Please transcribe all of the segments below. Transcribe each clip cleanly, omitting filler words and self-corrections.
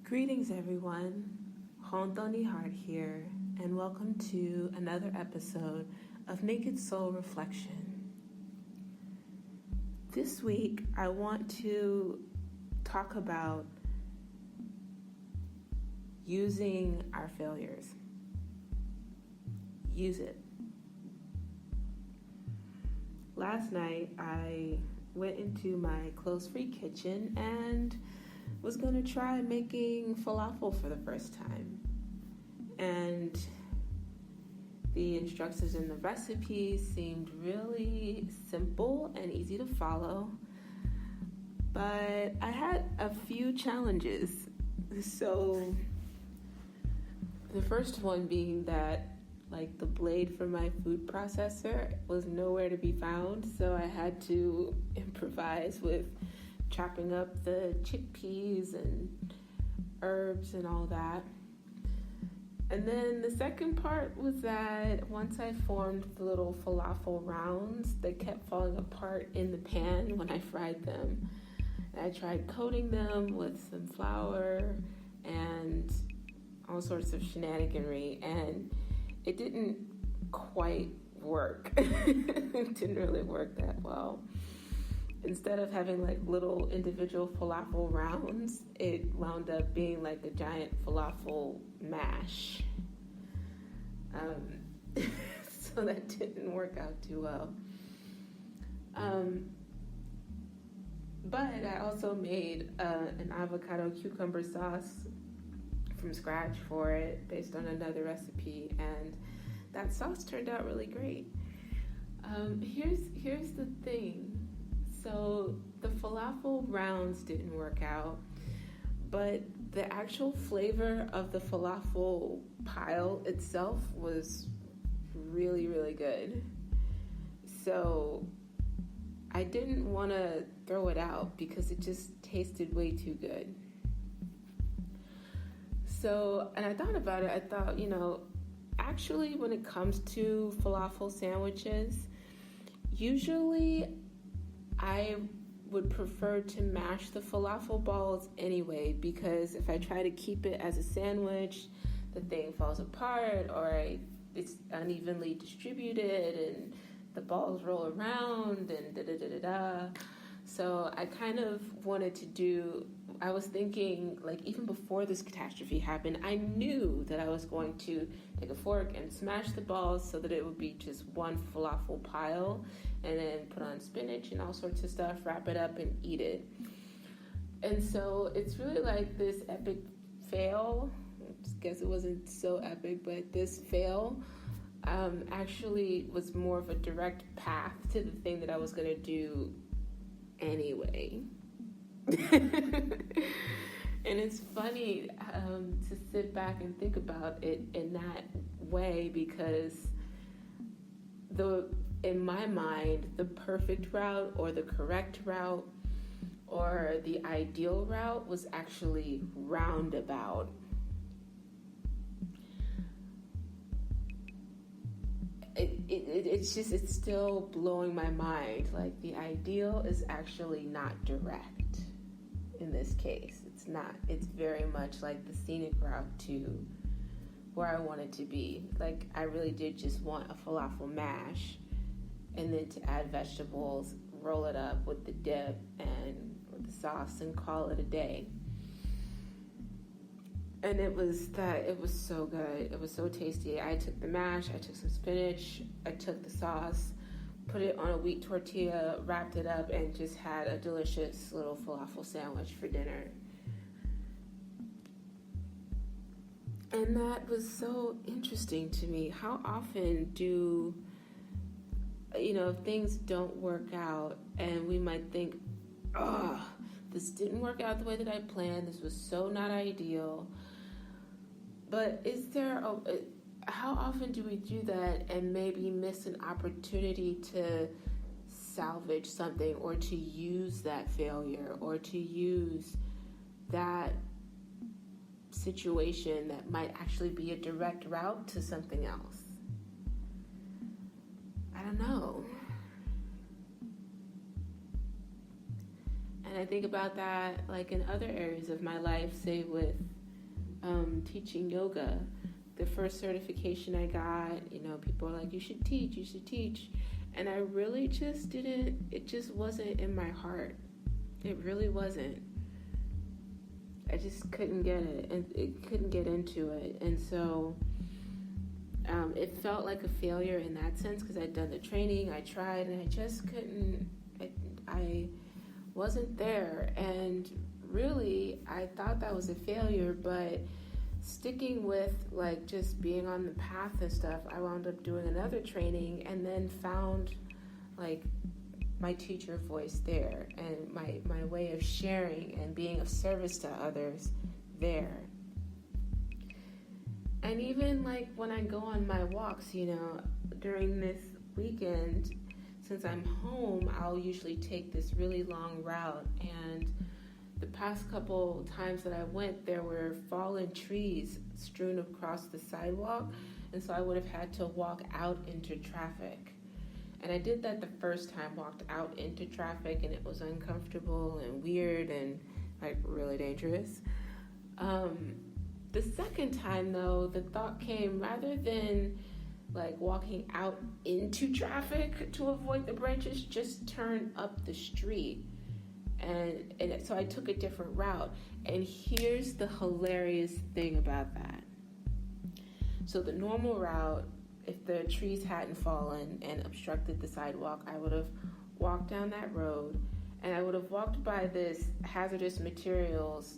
Greetings, everyone. Honthoni Heart here, and welcome to another episode of Naked Soul Reflection. This week, I want to talk about using our failures. Use it. Last night, I went into my clothes-free kitchen and was going to try making falafel for the first time. And the instructions in the recipe seemed really simple and easy to follow. But I had a few challenges. So the first one being that the blade for my food processor was nowhere to be found. So I had to improvise with chopping up the chickpeas and herbs and all that. And then the second part was that once I formed the little falafel rounds, they kept falling apart in the pan when I fried them. And I tried coating them with some flour and all sorts of shenaniganry, and it didn't quite work. It didn't really work that well. Instead of having little individual falafel rounds, it wound up being like a giant falafel mash. So that didn't work out too well. But I also made an avocado cucumber sauce from scratch for it based on another recipe, and that sauce turned out really great. Here's the thing. So the falafel rounds didn't work out, but the actual flavor of the falafel pile itself was really, really good. So I didn't want to throw it out because it just tasted way too good. So, and I thought about it, I thought, actually when it comes to falafel sandwiches, usually I would prefer to mash the falafel balls anyway, because if I try to keep it as a sandwich, the thing falls apart or it's unevenly distributed and the balls roll around and da-da-da-da-da. So I kind of wanted to I was thinking, even before this catastrophe happened, I knew that I was going to take a fork and smash the balls so that it would be just one falafel pile, and then put on spinach and all sorts of stuff, wrap it up, and eat it. And so it's really like this epic fail. I guess it wasn't so epic, but this fail actually was more of a direct path to the thing that I was going to do anyway. And it's funny to sit back and think about it in that way, because in my mind, the perfect route or the correct route or the ideal route was actually roundabout. It's still blowing my mind. The ideal is actually not direct. In this case, it's not. It's very much like the scenic route to where I want it to be. I really did just want a falafel mash, and then to add vegetables, roll it up with the dip and with the sauce, and call it a day. And it was so good. It was so tasty. I took the mash, I took some spinach, I took the sauce, put it on a wheat tortilla, wrapped it up, and just had a delicious little falafel sandwich for dinner. And that was so interesting to me. How often do, things don't work out, and we might think, this didn't work out the way that I planned. This was so not ideal. But how often do we do that and maybe miss an opportunity to salvage something, or to use that failure, or to use that situation that might actually be a direct route to something else? I don't know. And I think about that in other areas of my life, say with teaching yoga. The first certification I got, people are like, you should teach. And I really just didn't, it just wasn't in my heart. It really wasn't. I just couldn't get it, and it couldn't get into it. And so it felt like a failure in that sense, because I'd done the training, I tried, and I just couldn't, I wasn't there. And really, I thought that was a failure, but sticking with like just being on the path and stuff, I wound up doing another training and then found like my teacher voice there, and my way of sharing and being of service to others there. And even like when I go on my walks, during this weekend, since I'm home, I'll usually take this really long route, and the past couple times that I went, there were fallen trees strewn across the sidewalk, and so I would have had to walk out into traffic. And I did that the first time, walked out into traffic, and it was uncomfortable and weird and like really dangerous. The second time though, the thought came, rather than like walking out into traffic to avoid the branches, just turn up the street. And so I took a different route. And here's the hilarious thing about that. So the normal route, if the trees hadn't fallen and obstructed the sidewalk, I would have walked down that road, and I would have walked by this hazardous materials,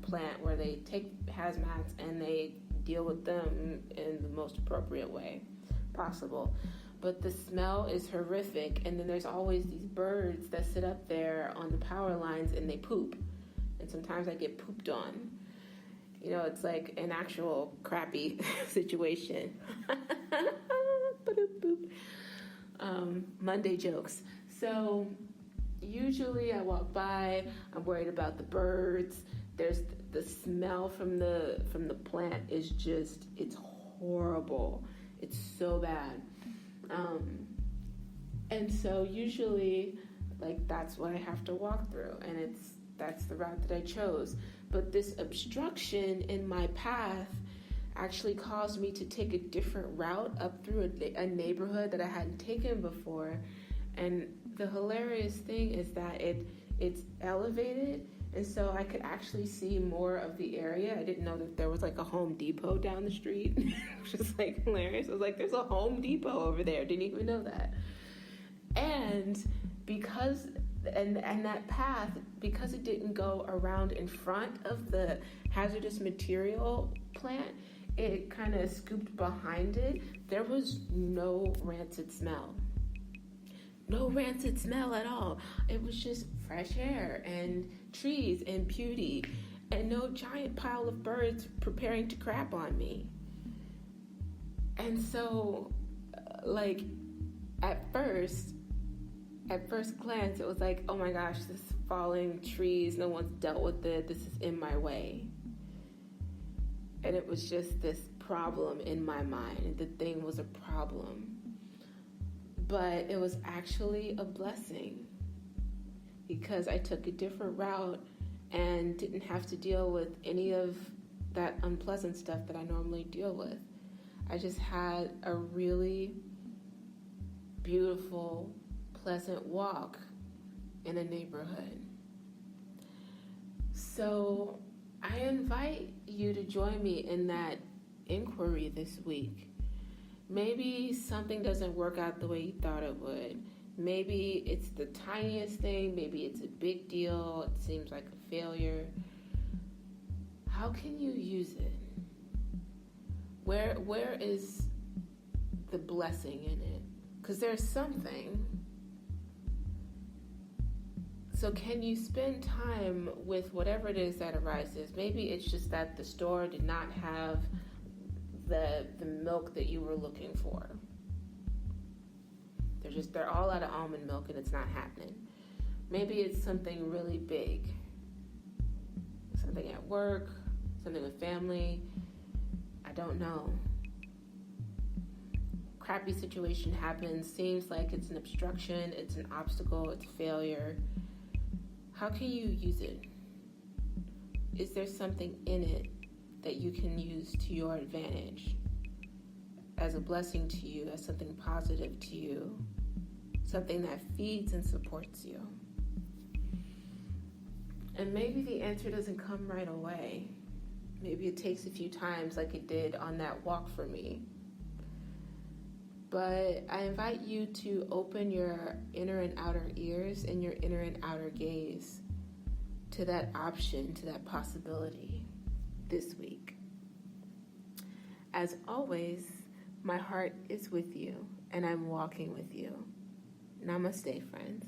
plant where they take hazmats and they deal with them in the most appropriate way possible. But the smell is horrific, and then there's always these birds that sit up there on the power lines and they poop. And sometimes I get pooped on. It's like an actual crappy situation. Monday jokes. So usually I walk by, I'm worried about the birds. There's the smell from the plant is just, it's horrible. It's so bad. And so usually, like, that's what I have to walk through, and that's the route that I chose. But this obstruction in my path actually caused me to take a different route up through a neighborhood that I hadn't taken before. And the hilarious thing is that it's elevated, and so I could actually see more of the area. I didn't know that there was like a Home Depot down the street, which is like hilarious. I was like, there's a Home Depot over there. Didn't even know that. And because that path, because it didn't go around in front of the hazardous material plant, it kind of scooped behind it. There was no rancid smell. No rancid smell at all. It was just fresh air and trees and beauty, and no giant pile of birds preparing to crap on me. And so, like, at first glance, it was like, oh my gosh, this falling trees, no one's dealt with it, this is in my way. And it was just this problem in my mind. The thing was a problem. But it was actually a blessing, because I took a different route and didn't have to deal with any of that unpleasant stuff that I normally deal with. I just had a really beautiful, pleasant walk in a neighborhood. So I invite you to join me in that inquiry this week. Maybe something doesn't work out the way you thought it would. Maybe it's the tiniest thing. Maybe it's a big deal. It seems like a failure. How can you use it? Where is the blessing in it? Because there's something. So can you spend time with whatever it is that arises? Maybe it's just that the store did not have the milk that you were looking for. They're all out of almond milk and it's not happening. Maybe it's something really big. Something at work, something with family. I don't know. Crappy situation happens, seems like it's an obstruction, it's an obstacle, it's failure. How can you use it? Is there something in it that you can use to your advantage, as a blessing to you, as something positive to you, something that feeds and supports you. And maybe the answer doesn't come right away. Maybe it takes a few times like it did on that walk for me. But I invite you to open your inner and outer ears and your inner and outer gaze to that option, to that possibility this week. As always, my heart is with you and I'm walking with you. Namaste, friends.